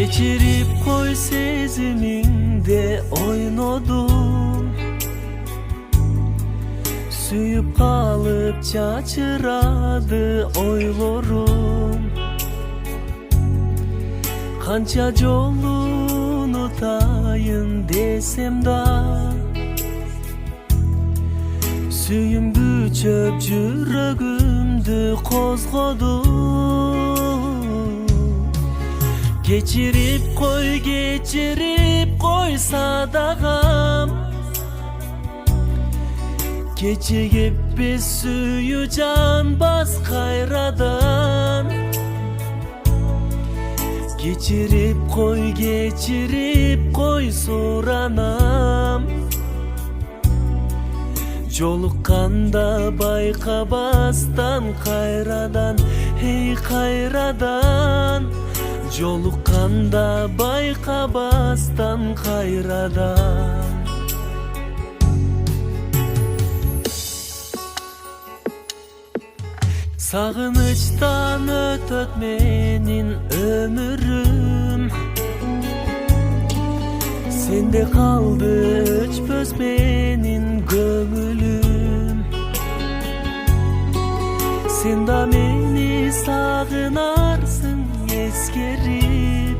Geçirip koy seziminde oynadum. Süyüp kalıp çaçıradı oylorum. Kança jolunu tayın desem da, süyüm büçöp jürögümdü kozgodu. Geçirip koy sadagam. Keçigip biz suyu can bas kayradan. Geçirip koy soranam. Jolukkanda bayka bastan kayradan, hey kayradan. Jolukkanda bayka bastan kayradan. Sağınıçtan ötöt menin ömürüm. Sende kaldı öçpöz menin gömülüm. Sen da meni sağınarsın eskerip.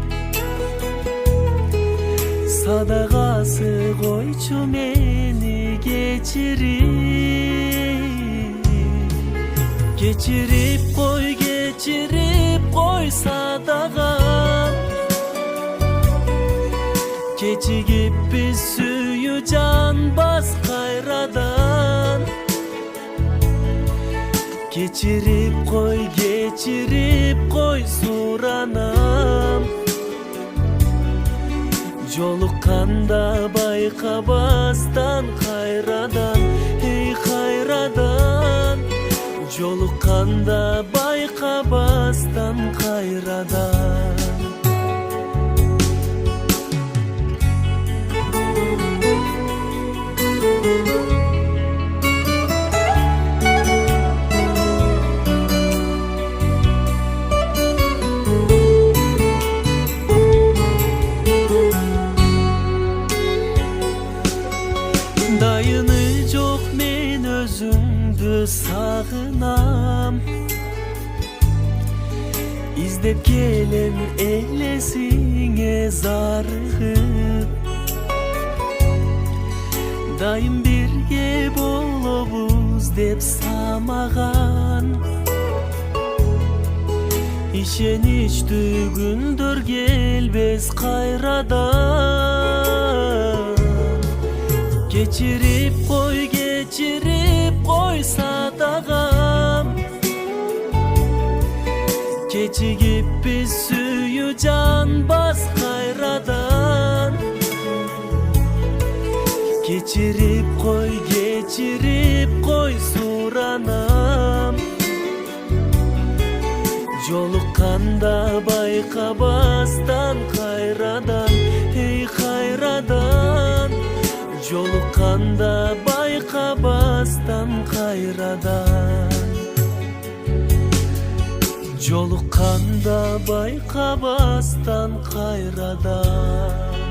Sadagası koyçu meni geçirip. Geçirip koy sadagam. Keçigip biz suyu can bas kayradan. Geçirip koy soranam. Jolukkanda bayka bastan kayradan, hey kayradan. Jolukkanda bayka bastan kayradan. Dayını çok men özümdü sağınam. İzdep gelem ehlesine zarıhıp. Dayım birge bolobuz dep samagan. İşeniç düğündür gelbez kayradan. Geçirip koy sadagam. Keçigip biz suyu can bas kayradan. Geçirip koy soranam. Jolukkanda bayka bastan kayradan, hey kayradan. Jolukkanda bayka bastan kayradan. Jolukkanda bayka bastan kayradan.